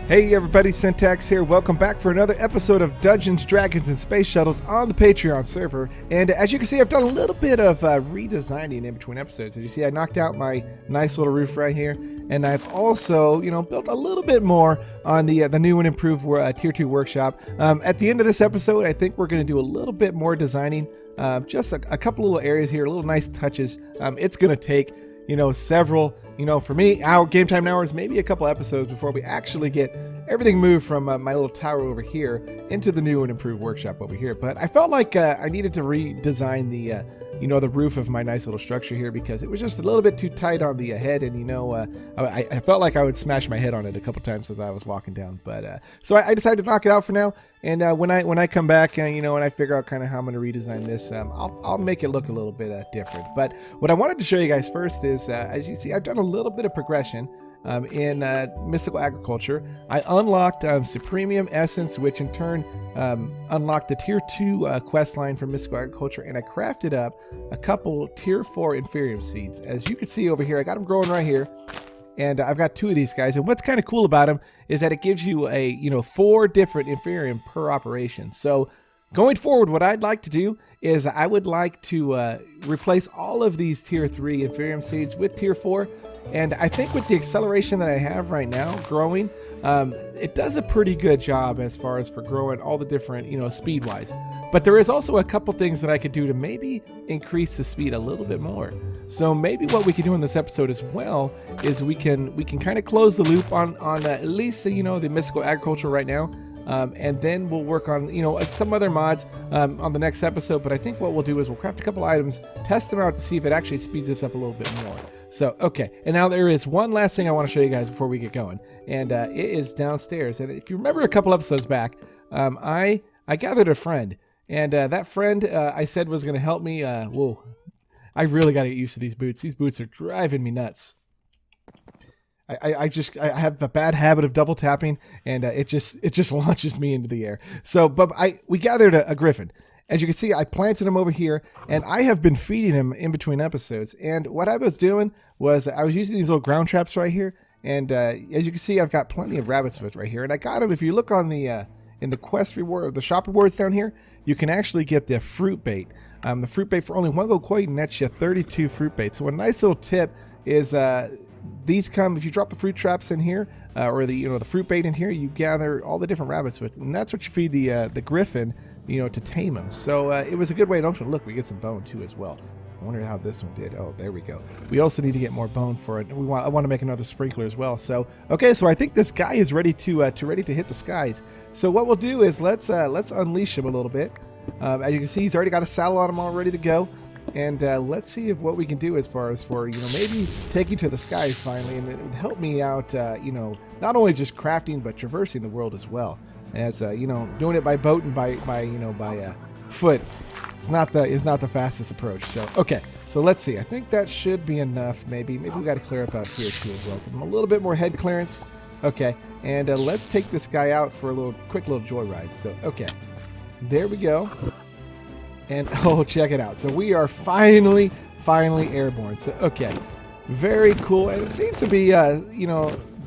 Hey everybody, Syntax here. Welcome back for another episode of Dungeons, Dragons, and Space Shuttles on the Patreon server. And as you can see, I've done a little bit of redesigning in between episodes. As you see, I knocked out my nice little roof right here. And I've also, built a little bit more on the new and improved Tier 2 workshop. At the end of this episode, I think we're going to do a little bit more designing. Just a couple little areas here, little nice touches. It's going to take several, for me, game time hours, maybe a couple episodes before we actually get everything moved from my little tower over here into the new and improved workshop over here. But I felt like I needed to redesign the roof of my nice little structure here because it was just a little bit too tight on the head, and I felt like I would smash my head on it a couple times as I was walking down. But so I decided to knock it out for now. And when I come back, and I figure out kind of how I'm going to redesign this, I'll make it look a little bit different. But what I wanted to show you guys first is, as you see, I've done a little bit of progression in Mystical Agriculture. I unlocked Supremium Essence, which in turn unlocked the Tier 2 quest line for Mystical Agriculture, and I crafted up a couple Tier 4 Inferium Seeds. As you can see over here, I got them growing right here. And I've got 2 of these guys, and what's kind of cool about them is that it gives you 4 different Inferium per operation. So going forward, what I'd like to do is I would like to replace all of these Tier 3 Inferium Seeds with Tier 4. And I think with the acceleration that I have right now growing, it does a pretty good job as far as for growing all the different, speed-wise. But there is also a couple things that I could do to maybe increase the speed a little bit more. So maybe what we could do in this episode as well is we can kind of close the loop on at least the Mystical Agriculture right now. And then we'll work on, some other mods on the next episode. But I think what we'll do is we'll craft a couple items, test them out to see if it actually speeds us up a little bit more. So, okay. And now there is one last thing I want to show you guys before we get going. And it is downstairs. And if you remember a couple episodes back, I gathered a friend. And that friend I said was going to help me. Whoa. I really got to get used to these boots. These boots are driving me nuts. I have a bad habit of double tapping, and it just launches me into the air. So, but we gathered a griffin. As you can see, I planted him over here, and I have been feeding him in between episodes. And what I was doing was I was using these little ground traps right here, and as you can see, I've got plenty of rabbit's foot right here. And I got him. If you look on the in the quest reward, the shop rewards down here, you can actually get the fruit bait. The fruit bait for only 1 gold coin nets you 32 fruit bait. So a nice little tip is these come if you drop the fruit traps in here, or the fruit bait in here. You gather all the different rabbit's foot, and that's what you feed the griffin, to tame him. So it was a good way. Don't you look? We get some bone too as well. I wonder how this one did. Oh, there we go. We also need to get more bone for it. I want to make another sprinkler as well. So okay, so I think this guy is ready to hit the skies. So what we'll do is let's unleash him a little bit. As you can see, he's already got a saddle on him all ready to go. And let's see what we can do as far as for, maybe take you to the skies finally. And it would help me out, not only just crafting, but traversing the world as well. As, doing it by boat and by foot. It's not the fastest approach. So, okay. So let's see. I think that should be enough. Maybe we got to clear up out here too as well. Give him a little bit more head clearance. Okay. And let's take this guy out for a quick little joyride. So, okay. There we go. And oh, check it out. So we are finally airborne. So, okay. Very cool. And it seems to be,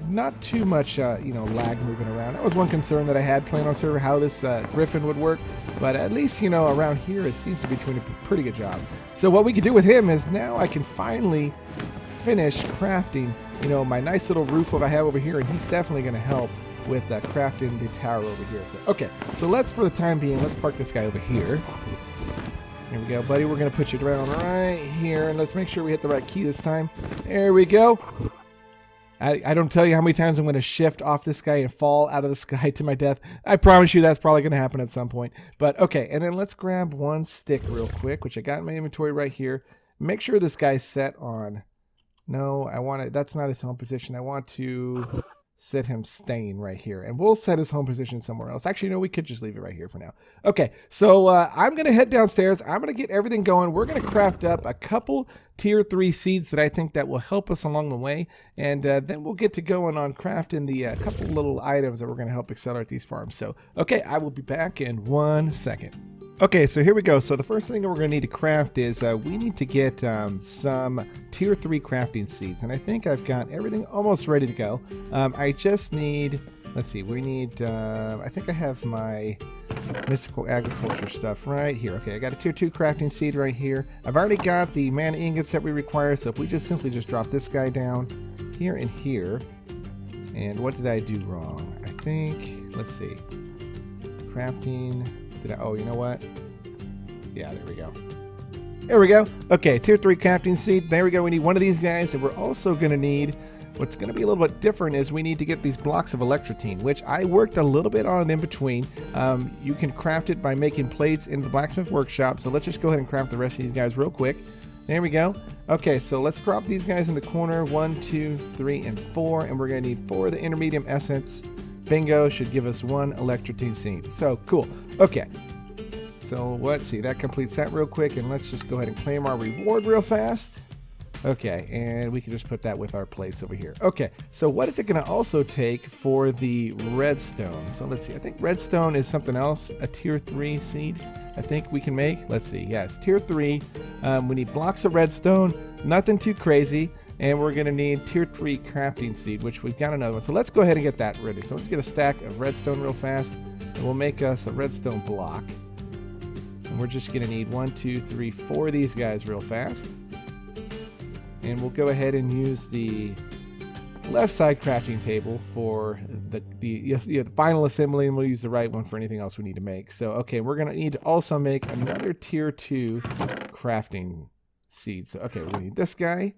not too much, lag moving around. That was one concern that I had playing on server, how this griffin would work. But at least, around here, it seems to be doing a pretty good job. So what we can do with him is now I can finally finish crafting, my nice little roof that I have over here. And he's definitely going to help with crafting the tower over here. So, okay. So for the time being, let's park this guy over here. Here we go, buddy. We're going to put you down right here. And let's make sure we hit the right key this time. There we go. I don't tell you how many times I'm going to shift off this guy and fall out of the sky to my death. I promise you that's probably going to happen at some point. But okay, and then let's grab one stick real quick, which I got in my inventory right here. Make sure this guy's set on. No, that's not his home position. I want to set him staying right here. And we'll set his home position somewhere else. Actually, no, we could just leave it right here for now. Okay, so I'm going to head downstairs. I'm going to get everything going. We're going to craft up a couple Tier 3 seeds that I think that will help us along the way. And then we'll get to going on crafting the couple little items that we're going to help accelerate these farms. So, okay, I will be back in 1 second. Okay, so here we go. So the first thing that we're going to need to craft is we need to get some Tier 3 crafting seeds. And I think I've got everything almost ready to go. I just need let's see, we need, I think I have my mystical agriculture stuff right here. Okay, I got a tier 2 crafting seed right here. I've already got the mana ingots that we require, so if we just simply just drop this guy down here and here. And what did I do wrong? I think, let's see, crafting, oh, you know what? Yeah, there we go. There we go. Okay, tier 3 crafting seed. There we go. We need one of these guys, and we're also going to need, what's going to be a little bit different is we need to get these blocks of electrotine, which I worked a little bit on in between. You can craft it by making plates in the blacksmith workshop, so let's just go ahead and craft the rest of these guys real quick. There we go. Okay, so let's drop these guys in the corner. 1, 2, 3, and 4, and we're going to need 4 of the intermediate essence. Bingo, should give us 1 electrotine seed. So, cool. Okay. So let's see, that completes that real quick, and let's just go ahead and claim our reward real fast. Okay, and we can just put that with our plates over here. Okay, so what is it going to also take for the redstone? So let's see, I think redstone is something else, a tier 3 seed I think we can make. Let's see, yeah, it's tier 3. We need blocks of redstone, nothing too crazy, and we're going to need tier 3 crafting seed, which we've got another one. So let's go ahead and get that ready. So let's get a stack of redstone real fast, and we'll make us a redstone block. And we're just going to need 1, 2, 3, 4 of these guys real fast. And we'll go ahead and use the left side crafting table for the final assembly, and we'll use the right one for anything else we need to make. So, okay, we're going to need to also make another tier 2 crafting seed. So, okay, we're going to need this guy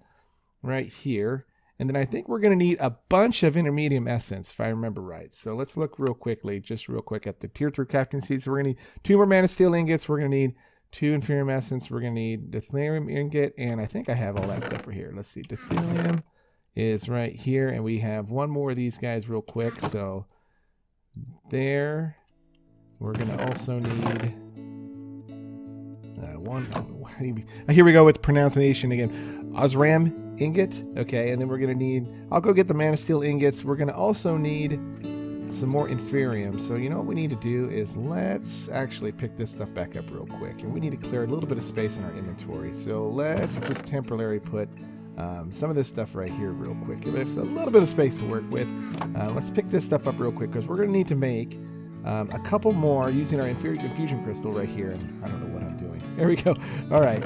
right here. And then I think we're going to need a bunch of intermediate essence, if I remember right. So let's look real quickly, just real quick at the tier 2 crafting seeds. So we're going to need 2 more mana steel ingots. We're going to need 2 inferium essence. We're going to need Dithelium ingot. And I think I have all that stuff right here. Let's see. Dithelium is right here. And we have 1 more of these guys real quick. So there. We're going to also need... here we go with pronunciation again. Osram ingot. Okay, and then we're gonna need, I'll go get the mana steel ingots. We're gonna also need some more inferium. So you know what we need to do is let's actually pick this stuff back up real quick, and we need to clear a little bit of space in our inventory. So let's just temporarily put some of this stuff right here real quick. Give us a little bit of space to work with. Let's pick this stuff up real quick because we're gonna need to make a couple more using our infusion crystal right here. And I don't know what I'm doing. There we go. All right.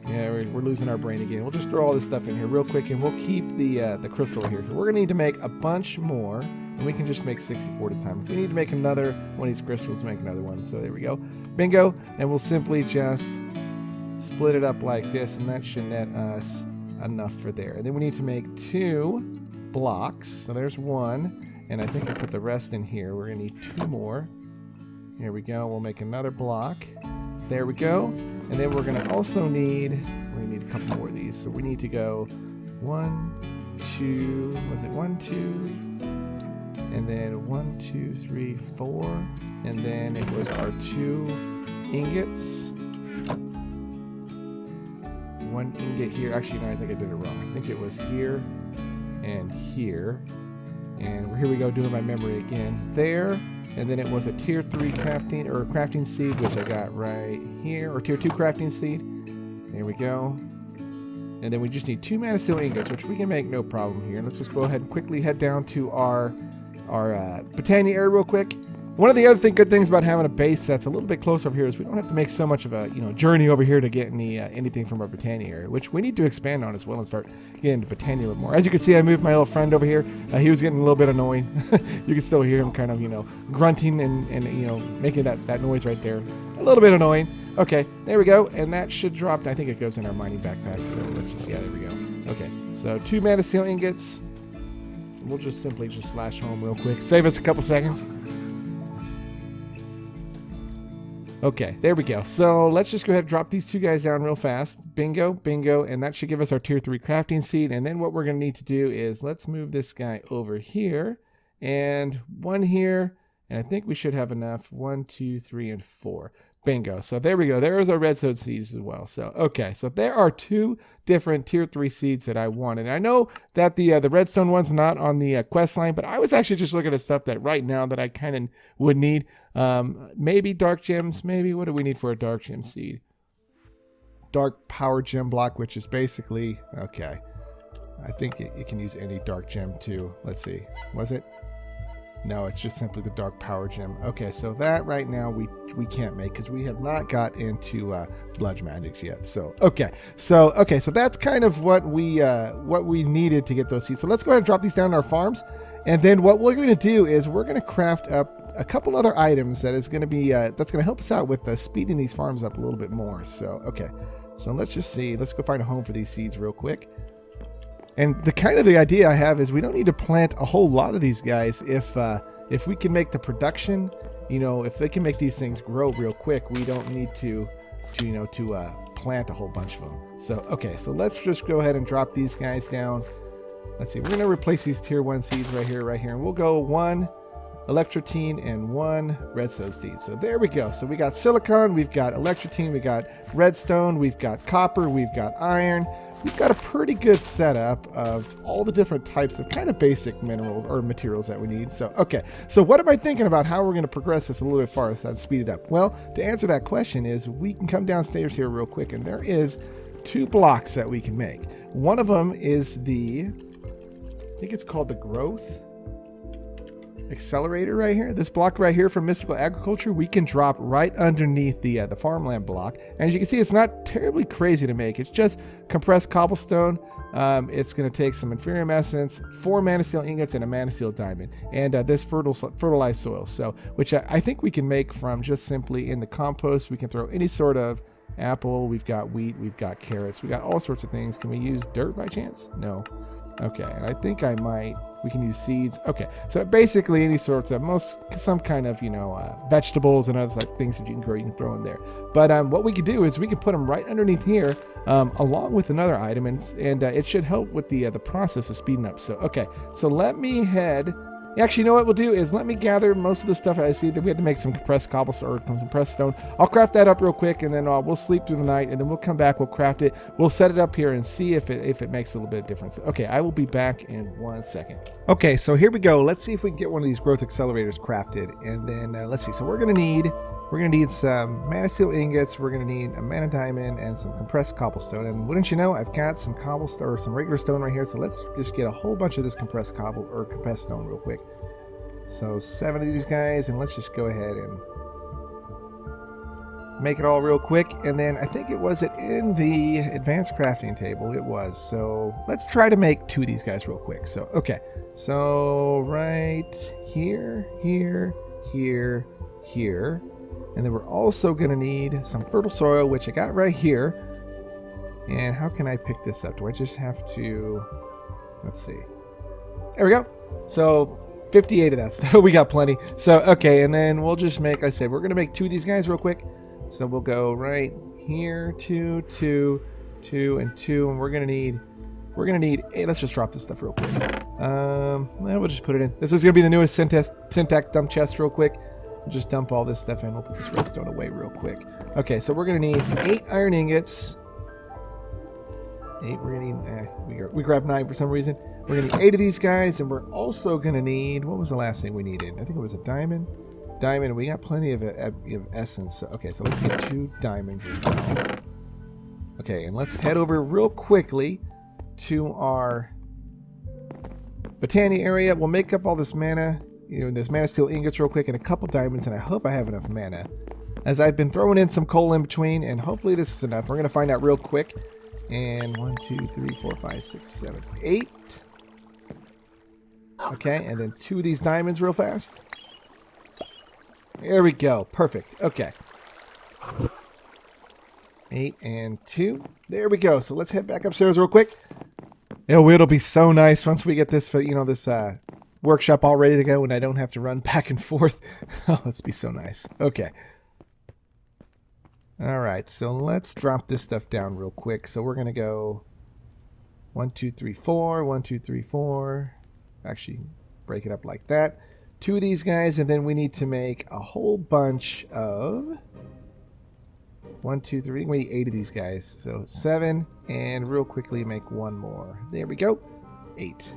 Yeah, we're losing our brain again. We'll just throw all this stuff in here real quick, and we'll keep the crystal right here. So we're going to need to make a bunch more, and we can just make 64 at a time. If we need to make another one of these crystals, make another one. So there we go. Bingo. And we'll simply just split it up like this, and that should net us enough for there. And then we need to make 2 blocks. So there's 1, and I think I put the rest in here. We're going to need 2 more. Here we go. We'll make another block. There we go. And then we're going to also need, a couple more of these. So we need to go 1, 2, was it 1, 2, and then 1, 2, 3, 4, and then it was our 2 ingots. 1 ingot here. Actually, no, I think I did it wrong. I think it was here and here. And here we go, doing my memory again. There. And then it was a tier 3 crafting seed, which I got right here, or tier 2 crafting seed. There we go. And then we just need 2 mana steel ingots, which we can make no problem here. Let's just go ahead and quickly head down to our Botania area real quick. One of the other good things about having a base that's a little bit closer over here is we don't have to make so much of a journey over here to get anything from our Botania area, which we need to expand on as well and start getting into Botania a little more. As you can see, I moved my little friend over here. He was getting a little bit annoying. You can still hear him kind of grunting and making that noise right there. A little bit annoying. Okay, there we go, and that should drop. I think it goes in our mining backpack. So let's just there we go. Okay, so 2 mana steel ingots. We'll just simply slash home real quick. Save us a couple seconds. Okay, there we go. So let's just go ahead and drop these 2 guys down real fast. Bingo, bingo, and that should give us our tier 3 crafting seed. And then what we're going to need to do is let's move this guy over here and 1 here. And I think we should have enough. 1, 2, 3, and 4. Bingo. So there we go. There's our redstone seeds as well. So, okay. So there are 2 different tier 3 seeds that I wanted. And I know that the redstone one's not on the quest line, but I was actually just looking at stuff that right now that I kind of would need. Maybe dark gems. Maybe what do we need for a dark gem seed? Dark power gem block, which is basically, okay. I think it can use any dark gem too. Let's see. Was it? No, it's just simply the dark power gem. Okay, so that right now we can't make because we have not got into bludge magics yet. So so that's kind of what we needed to get those seeds. So let's go ahead and drop these down in our farms, and then what we're going to do is we're going to craft up a couple other items that is going to be that's going to help us out with speeding these farms up a little bit more. So so let's just see. Let's go find a home for these seeds real quick. And the idea I have is we don't need to plant a whole lot of these guys if we can make the production, if they can make these things grow real quick, we don't need to plant a whole bunch of them. So so let's just go ahead and drop these guys down. Let's see, we're going to replace these tier 1 seeds right here, and we'll go 1 electrotine and 1 redstone seed. So there we go. So we got silicon, we've got electrotine, we got redstone, we've got copper, we've got iron. We've got a pretty good setup of all the different types of kind of basic minerals or materials that we need. So so what am I thinking about how we're going to progress this a little bit farther and speed it up? Well, to answer that question is we can come downstairs here real quick, and there is 2 blocks that we can make. One of them is I think it's called the growth accelerator right here. This block right here from mystical agriculture, we can drop right underneath the farmland block. And as you can see, it's not terribly crazy to make. It's just compressed cobblestone. It's going to take some inferium essence, 4 mana steel ingots, and a mana steel diamond, and this fertilized soil. So, which I think we can make from just simply in the compost. We can throw any sort of apple. We've got wheat. We've got carrots. We got all sorts of things. Can we use dirt by chance? No. Okay, and I think we can use seeds. Okay, so basically any sorts of some kind of vegetables and other things that you can grow, you can throw in there. But what we can do is we can put them right underneath here, along with another item, and it should help with the process of speeding up. So so let me head. Actually, you know what we'll do is let me gather most of the stuff. I see that we had to make some compressed cobblestone or some compressed stone. I'll craft that up real quick, and then we'll sleep through the night, and then we'll come back, we'll craft it, we'll set it up here and see if it makes a little bit of difference. Okay, I will be back in 1 second. Okay, so here we go. Let's see if we can get one of these growth accelerators crafted, and then let's see. So we're gonna need some mana steel ingots, we're gonna need a mana diamond, and some compressed cobblestone. And wouldn't you know, I've got some cobblestone or some regular stone right here. So let's just get a whole bunch of this compressed stone real quick. So 7 of these guys, and let's just go ahead and make it all real quick. And then I think it was in the advanced crafting table. It was. So let's try to make 2 of these guys real quick. So so right here, here, here, here. And then we're also going to need some fertile soil, which I got right here. And how can I pick this up? Do I just have to... Let's see. There we go. So 58 of that stuff. We got plenty. So, and then we'll just make, I said, we're going to make 2 of these guys real quick. So we'll go right here, 2, 2, 2, and 2. And we're going to need, hey, let's just drop this stuff real quick. We'll just put it in. This is going to be the newest syntax dump chest real quick. Just dump all this stuff in. We'll put this redstone away real quick. Okay, so we're gonna need 8 iron ingots. 8. We're gonna need. We grabbed 9 for some reason. We're gonna need 8 of these guys, and we're also gonna need. What was the last thing we needed? I think it was a diamond. Diamond. We got plenty of essence. Okay, so let's get 2 diamonds as well. Okay, and let's head over real quickly to our Botania area. We'll make up all this mana. There's mana steel ingots real quick and a couple diamonds, and I hope I have enough mana, as I've been throwing in some coal in between, and hopefully this is enough. We're going to find out real quick. And 1, 2, 3, 4, 5, 6, 7, 8. Okay, and then 2 of these diamonds real fast. There we go. Perfect. Okay. 8 and 2. There we go. So let's head back upstairs real quick. It'll be so nice once we get this, this workshop all ready to go, and I don't have to run back and forth. Oh, let's be so nice. Okay. All right, so let's drop this stuff down real quick. So we're gonna go 1, 2, 3, 4. 1, 2, 3, 4. Actually, break it up like that. 2 of these guys, and then we need to make a whole bunch of 1, 2, 3. We need 8 of these guys. So 7, and real quickly make 1 more. There we go. 8.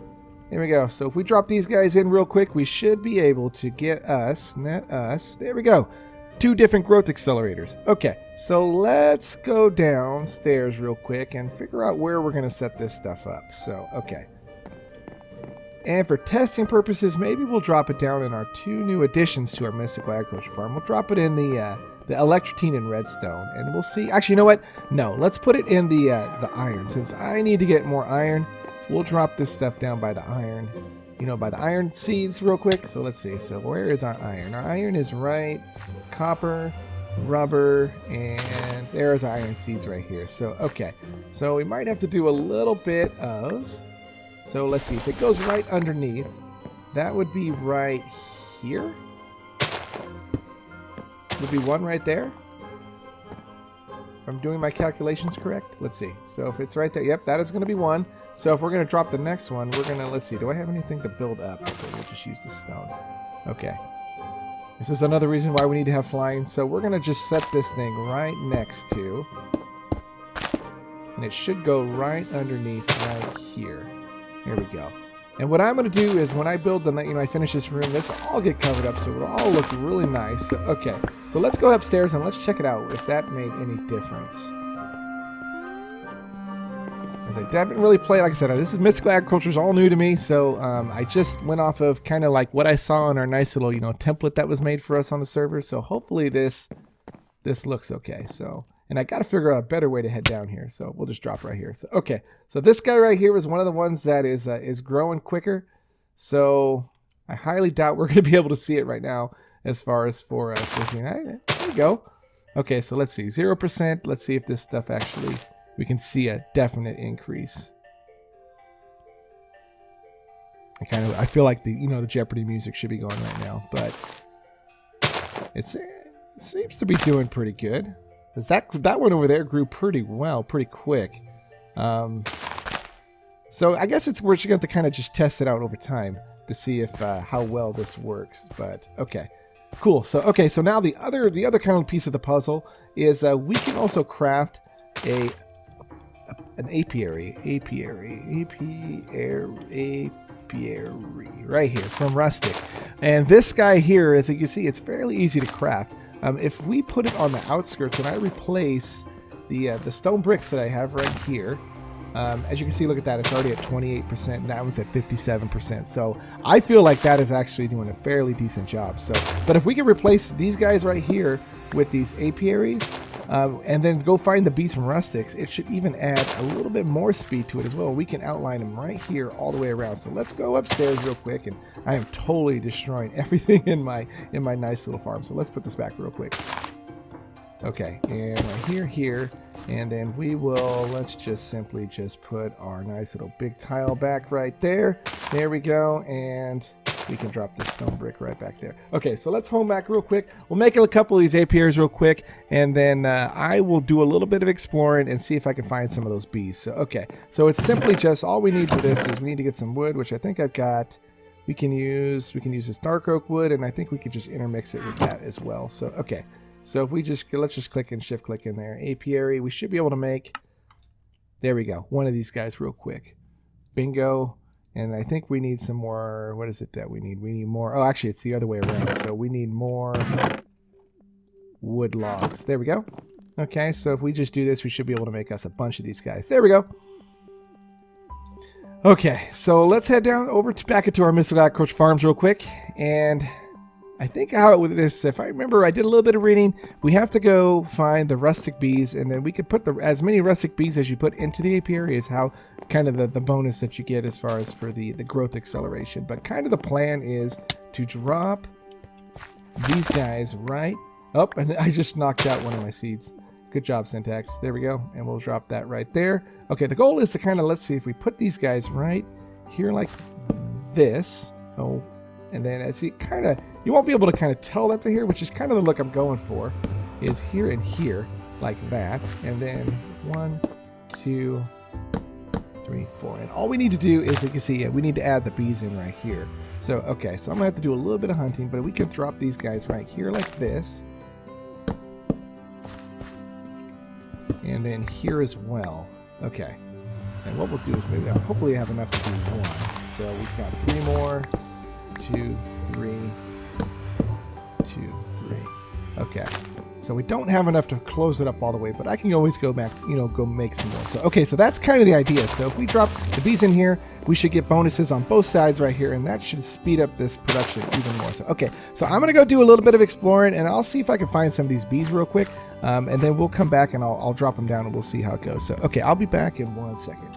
There we go. So if we drop these guys in real quick, we should be able to get us, there we go, 2 different growth accelerators. Okay, so let's go downstairs real quick and figure out where we're going to set this stuff up. So, And for testing purposes, maybe we'll drop it down in our 2 new additions to our mystical agriculture farm. We'll drop it in the electrotine and redstone, and we'll see. Actually, you know what? No, let's put it in the iron. Since I need to get more iron, we'll drop this stuff down by the iron. You know, by the iron seeds real quick. So let's see. So where is our iron? Our iron is right. Copper, rubber, and there's our iron seeds right here. So, okay. So we might have to do a little bit of... So let's see. If it goes right underneath, that would be right here. Would be 1 right there. If I'm doing my calculations correct. Let's see. So if it's right there, yep, that is going to be 1. So if we're going to drop the next one, we're going to, let's see, do I have anything to build up? Okay, we'll just use the stone. Okay. This is another reason why we need to have flying. So we're going to just set this thing right next to, and it should go right underneath right here. There we go. And what I'm going to do is when I build the, I finish this room, this will all get covered up, so it'll all look really nice. So, okay, so let's go upstairs and let's check it out if that made any difference. As I haven't really played, like I said, this is mystical agriculture, is all new to me, so I just went off of kind of like what I saw in our nice little, template that was made for us on the server. So hopefully this looks okay. So, and I got to figure out a better way to head down here. So we'll just drop right here. So okay, so this guy right here is one of the ones that is growing quicker. So I highly doubt we're going to be able to see it right now as far as for there we go. Okay, so let's see, 0%. Let's see if this stuff actually. We can see a definite increase. I feel like the Jeopardy music should be going right now, but it seems to be doing pretty good. Cause that one over there grew pretty well, pretty quick. So I guess we're just going to kind of just test it out over time to see if how well this works. But okay, cool. So okay, so now the other kind of piece of the puzzle is we can also craft an apiary right here from rustic. And this guy here, as you can see, it's fairly easy to craft. If we put it on the outskirts and I replace the stone bricks that I have right here, as you can see, look at that, it's already at 28%, and that one's at 57%. So I feel like that is actually doing a fairly decent job. So, but if we can replace these guys right here with these apiaries, and then go find the bees from rustics, it should even add a little bit more speed to it as well. We can outline them right here all the way around. So let's go upstairs real quick, and I am totally destroying everything in my nice little farm. So let's put this back real quick. Okay, and right here, and then we will, let's just simply just put our nice little big tile back right there. There we go, and we can drop this stone brick right back there. Okay, so let's home back real quick. We'll make a couple of these apiaries real quick, and then I will do a little bit of exploring and see if I can find some of those bees. So, okay, so it's simply just, all we need for this is we need to get some wood, which I think I've got. We can use this dark oak wood, and I think we could just intermix it with that as well. So, okay, so if we let's just click and shift click in there. Apiary, we should be able to make, there we go, one of these guys real quick. Bingo. And I think we need some more, what is it that we need? We need more, oh, actually, it's the other way around. So we need more wood logs. There we go. Okay, so if we just do this, we should be able to make us a bunch of these guys. There we go. Okay, so let's head down back into our mystical agriculture farms real quick. And I think how with this, if I remember, I did a little bit of reading. We have to go find the rustic bees, and then we could put as many rustic bees as you put into the apiary is how kind of the bonus that you get as far as for the growth acceleration. But kind of the plan is to drop these guys right up, and I just knocked out one of my seeds. Good job, Syntax. There we go, and we'll drop that right there. Okay, the goal is to kind of, let's see if we put these guys right here like this. Oh, and then as you kind of, you won't be able to kind of tell that to here, which is kind of the look I'm going for, is here and here, like that. And then 1, 2, 3, 4. And all we need to do is, you can see, we need to add the bees in right here. So, okay, so I'm going to have to do a little bit of hunting, but we can drop these guys right here like this. And then here as well. Okay. And what we'll do is maybe, hopefully I have enough to do 1. So we've got 3 more. 2, 3, 2, 3. Okay. So we don't have enough to close it up all the way, but I can always go back, go make some more. So, okay, so that's kind of the idea. So if we drop the bees in here, we should get bonuses on both sides right here, and that should speed up this production even more. So, okay, so I'm going to go do a little bit of exploring, and I'll see if I can find some of these bees real quick, and then we'll come back and I'll drop them down and we'll see how it goes. So, okay, I'll be back in 1 second.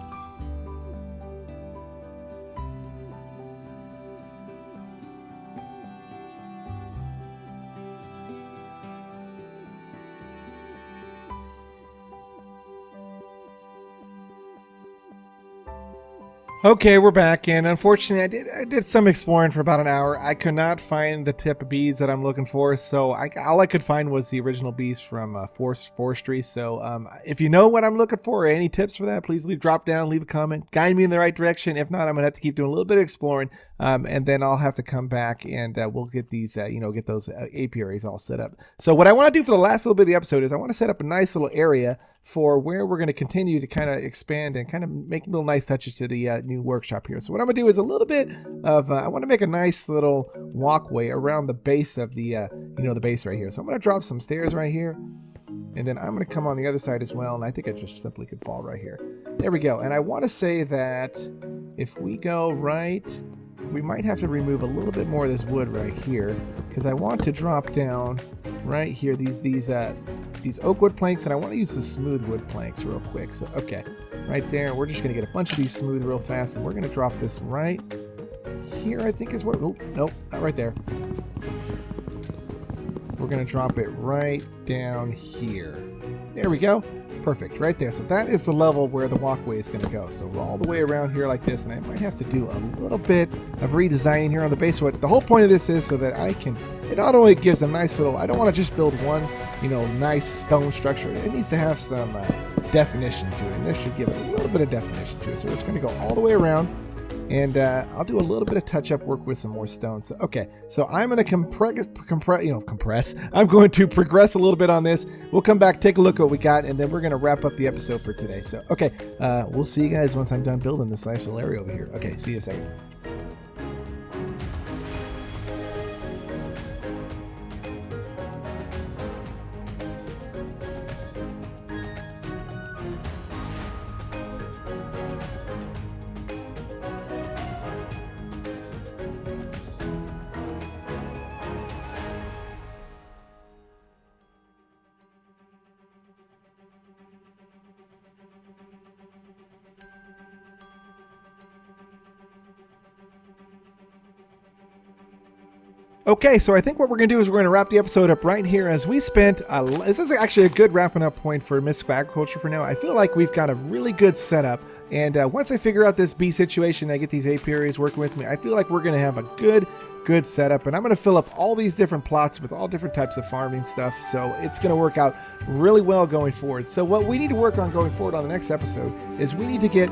Okay, we're back, and unfortunately I did some exploring for about an hour. I could not find the type of bees that I'm looking for, so all I could find was the original bees from Forestry. So if you know what I'm looking for or any tips for that, please drop down, leave a comment, guide me in the right direction. If not, I'm gonna have to keep doing a little bit of exploring, and then I'll have to come back and we'll get these get those apiaries all set up. So what I want to do for the last little bit of the episode is I want to set up a nice little area for where we're going to continue to kind of expand and kind of make little nice touches to the new workshop here. So what I'm going to do is a little bit of, I want to make a nice little walkway around the base of the, the base right here. So I'm going to drop some stairs right here, and then I'm going to come on the other side as well, and I think I just simply could fall right here. There we go. And I want to say that if we go right, we might have to remove a little bit more of this wood right here, because I want to drop down right here these oak wood planks, and I want to use the smooth wood planks real quick. So okay, right there, we're just going to get a bunch of these smooth real fast, and we're going to drop this right here, I think is where, oh, nope, not right there. We're going to drop it right down here. There we go. Perfect, right there. So that is the level where the walkway is going to go. So we're all the way around here like this, and I might have to do a little bit of redesigning here on the base. What the whole point of this is so that I can, it not only gives a nice little, I don't want to just build one, nice stone structure. It needs to have some definition to it, and this should give it a little bit of definition to it. So it's going to go all the way around, and I'll do a little bit of touch-up work with some more stones. So, okay, so I'm going to compress. I'm going to progress a little bit on this. We'll come back, take a look at what we got, and then we're going to wrap up the episode for today. So, okay, we'll see you guys once I'm done building this nice little area over here. Okay, see you in a second. Okay, so I think what we're going to do is we're going to wrap the episode up right here, as we spent, this is actually a good wrapping up point for Mystical Agriculture for now. I feel like we've got a really good setup, and once I figure out this bee situation, I get these apiaries working with me, I feel like we're going to have a good setup, and I'm going to fill up all these different plots with all different types of farming stuff, so it's going to work out really well going forward. So what we need to work on going forward on the next episode is we need to get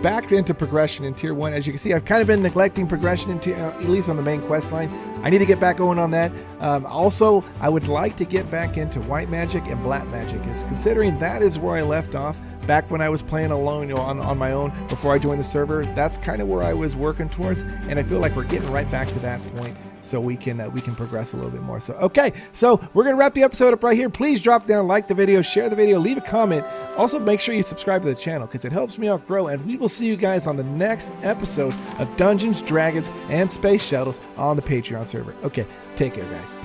back into progression in Tier 1. As you can see, I've kind of been neglecting progression in at least on the main quest line. I need to get back going on that. Also, I would like to get back into white magic and black magic, is considering that is where I left off back when I was playing alone, on my own before I joined the server. That's kind of where I was working towards, and I feel like we're getting right back to that point, so we can progress a little bit more. So okay, so we're gonna wrap the episode up right here. Please drop down, like the video, share the video, leave a comment. Also, make sure you subscribe to the channel, because it helps me out grow, and we will see you guys on the next episode of Dungeons, Dragons, and Space Shuttles on the Patreon server. Okay, take care, guys.